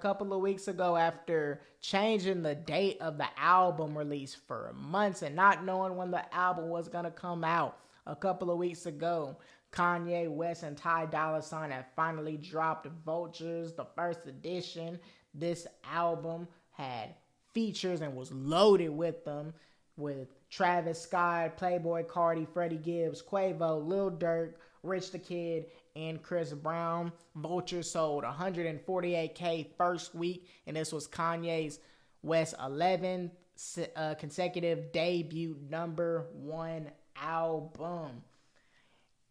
couple of weeks ago, after changing the date of the album release for months and not knowing when the album was going to come out, a couple of weeks ago, Kanye West and Dolla have finally dropped Vultures, the first edition. This album had features and was loaded with them, with Travis Scott, Playboi Carti, Freddie Gibbs, Quavo, Lil Durk, Rich the Kid, and Chris Brown. Vultures sold 148K first week, and this was Kanye's West's 11th consecutive debut #1 album.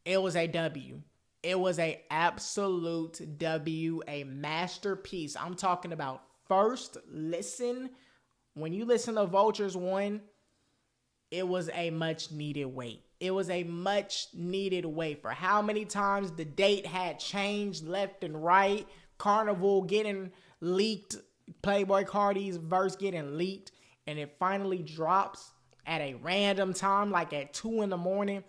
It was a W. It was a absolute W, a masterpiece. I'm talking about first listen. When you listen to Vultures 1, it was a much needed wait. It was a much needed wait for how many times the date had changed left and right. Carnival getting leaked, Playboi Carti's verse getting leaked, and it finally drops at a random time, like at 2 in the morning.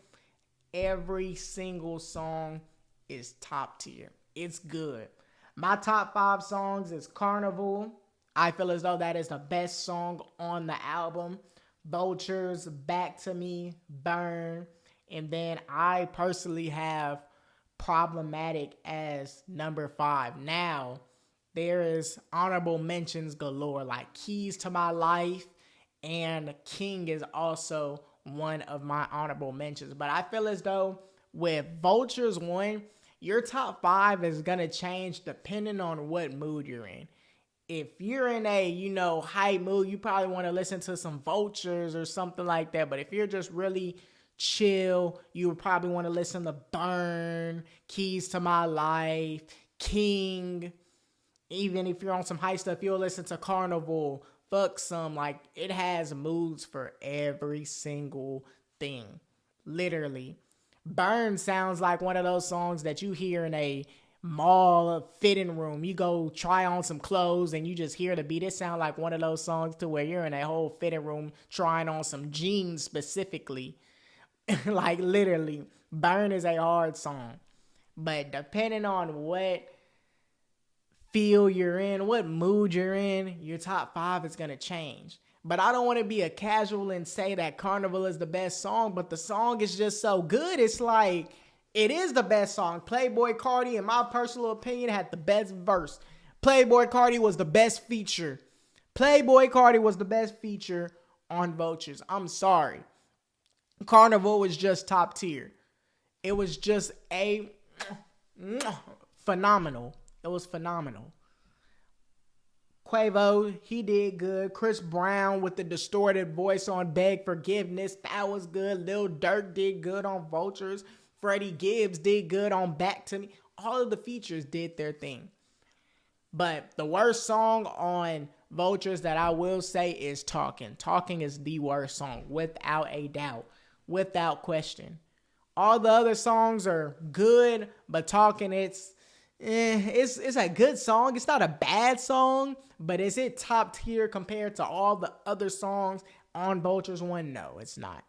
Every single song is top tier. It's good. My top 5 songs is Carnival. I feel as though that is the best song on the album. Vultures, Back to Me, Burn. And then I personally have Problematic as number 5. Now, there is honorable mentions galore, like Keys to My Life, and King is also one of my honorable mentions. But I feel as though with Vultures 1, your top 5 is going to change depending on what mood you're in. If you're in a, hype mood, you probably want to listen to some Vultures or something like that. But if you're just really chill, you would probably want to listen to Burn, Keys to My Life, King. Even if you're on some high stuff, you'll listen to Carnival, Fuck Some. Like, it has moods for every single thing. Literally. Burn sounds like one of those songs that you hear in a mall fitting room. You go try on some clothes and you just hear the beat. It sounds like one of those songs to where you're in a whole fitting room trying on some jeans specifically. Like, literally. Burn is a hard song. But depending on what feel you're in, what mood you're in, your top 5 is going to change. But I don't want to be a casual and say that Carnival is the best song, but the song is just so good. It's like, it is the best song. Playboi Carti, in my personal opinion, had the best verse. Playboi Carti was the best feature. Playboi Carti was the best feature on Vultures. I'm sorry. Carnival was just top tier. It was just phenomenal. It was phenomenal. Quavo, he did good. Chris Brown with the distorted voice on Beg Forgiveness, that was good. Lil Durk did good on Vultures. Freddie Gibbs did good on Back to Me. All of the features did their thing. But the worst song on Vultures that I will say is Talking. Talking is the worst song, without a doubt, without question. All the other songs are good, but Talking, it's a good song. It's not a bad song, but is it top tier compared to all the other songs on Vultures 1? No, it's not.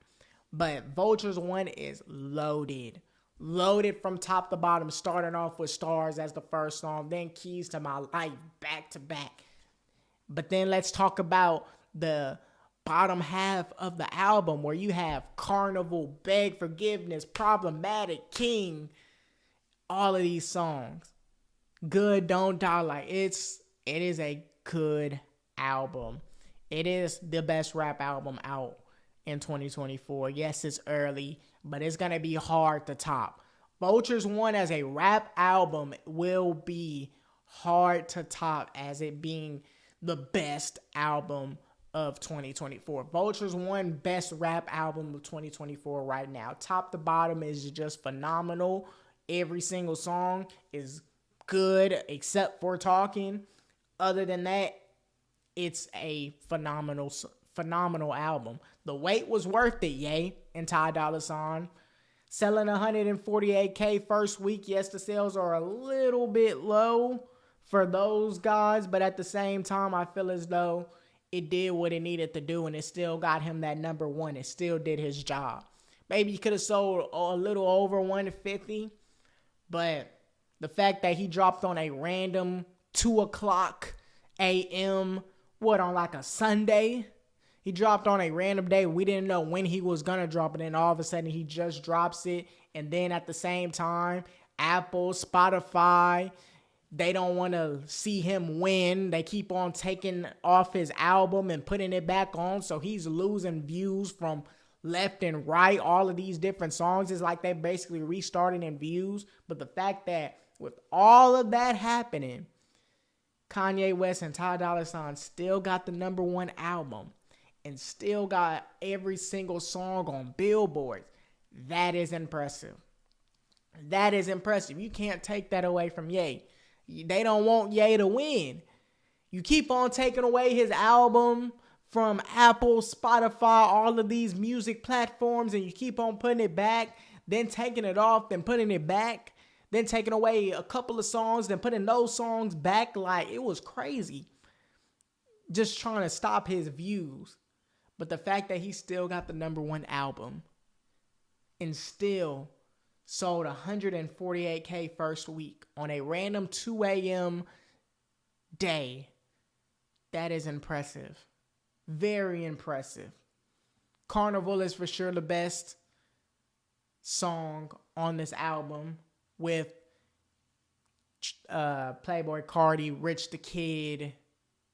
But Vultures 1 is loaded. Loaded from top to bottom, starting off with Stars as the first song, then Keys to My Life, back to back. But then let's talk about the bottom half of the album, where you have Carnival, Beg Forgiveness, Problematic, King, all of these songs. Good, Don't Die. Like, it is a good album. It is the best rap album out in 2024. Yes, it's early, but it's going to be hard to top. Vultures 1 as a rap album will be hard to top as it being the best album of 2024. Vultures 1, best rap album of 2024 right now. Top to bottom is just phenomenal. Every single song is good except for Talking. Other than that, it's a phenomenal album. The wait was worth it, yay, and Dolla selling 148K first week. Yes, the sales are a little bit low for those guys, but at the same time, I feel as though it did what it needed to do, and it still got him that #1. It still did his job. Maybe he could have sold a little over 150, but the fact that he dropped on a random 2 o'clock a.m. on like a Sunday. He dropped on a random day. We didn't know when he was going to drop it. And all of a sudden he just drops it. And then at the same time, Apple, Spotify, they don't want to see him win. They keep on taking off his album and putting it back on. So he's losing views from left and right. All of these different songs is like they basically restarting in views. But the fact that with all of that happening, Kanye West and Ty Dolla $ign still got the #1 album and still got every single song on billboards. That is impressive. That is impressive. You can't take that away from Ye. They don't want Ye to win. You keep on taking away his album from Apple, Spotify, all of these music platforms, and you keep on putting it back, then taking it off, then putting it back, then taking away a couple of songs, then putting those songs back. Like, it was crazy. Just trying to stop his views. But the fact that he still got the #1 album and still sold 148K first week on a random 2 a.m. day, that is impressive. Very impressive. Carnival is for sure the best song on this album with Playboi Carti, Rich the Kid,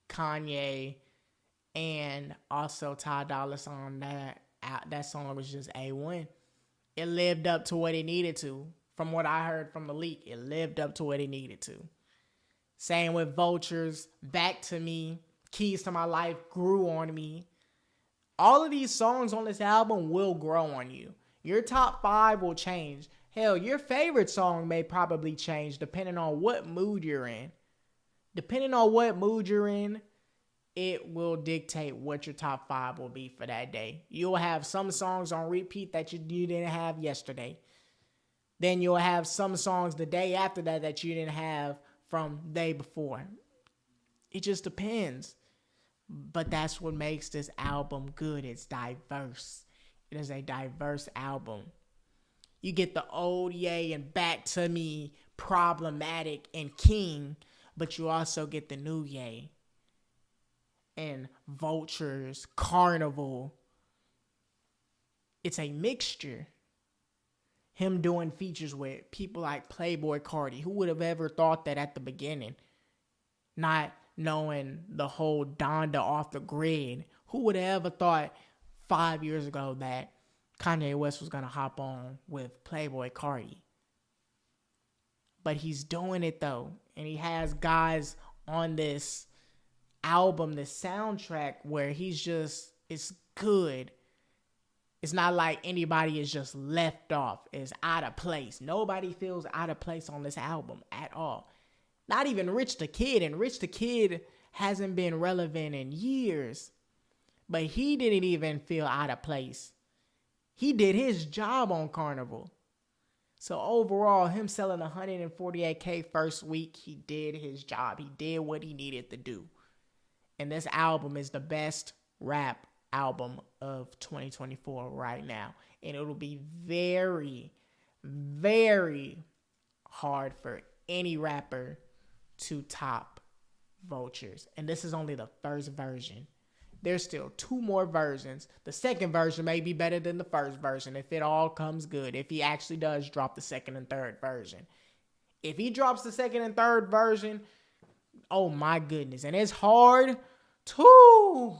Kanye, and also Ty Dolla $ign. That song was just A1. It lived up to what it needed to. From what I heard from the leak, it lived up to what it needed to. Same with Vultures, Back to Me, Keys to My Life, Grew on Me. All of these songs on this album will grow on you. Your top 5 will change. Hell, your favorite song may probably change depending on what mood you're in. Depending on what mood you're in, it will dictate what your top 5 will be for that day. You'll have some songs on repeat that you didn't have yesterday. Then you'll have some songs the day after that you didn't have from the day before. It just depends. But that's what makes this album good. It's diverse. It is a diverse album. You get the old Ye and Back to Me, Problematic, and King, but you also get the new Ye and Vultures, Carnival. It's a mixture. Him doing features with people like Playboi Carti. Who would have ever thought that at the beginning? Not knowing the whole Donda off the grid. Who would have ever thought 5 years ago that Kanye West was going to hop on with Playboi Carti? But he's doing it though. And he has guys on this album, this soundtrack, where it's good. It's not like anybody is just left off, is out of place. Nobody feels out of place on this album at all. Not even Rich the Kid. And Rich the Kid hasn't been relevant in years. But he didn't even feel out of place. He did his job on Carnival. So overall, him selling 148K first week, he did his job. He did what he needed to do. And this album is the best rap album of 2024 right now. And it'll be very, very hard for any rapper to top Vultures. And this is only the first version. There's still 2 more versions. The second version may be better than the first version if it all comes good. If he actually does drop the second and third version. If he drops the second and third version, oh my goodness. And it's hard too.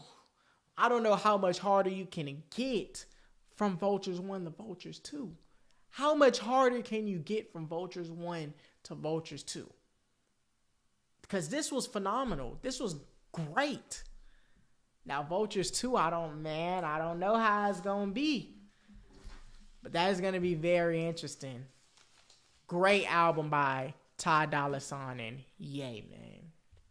I don't know how much harder you can get from Vultures 1 to Vultures 2. How much harder can you get from Vultures 1 to Vultures 2? Because this was phenomenal. This was great. Now, Vultures 2, I don't know how it's going to be. But that is going to be very interesting. Great album by Ty Dolla $ign and Ye, man.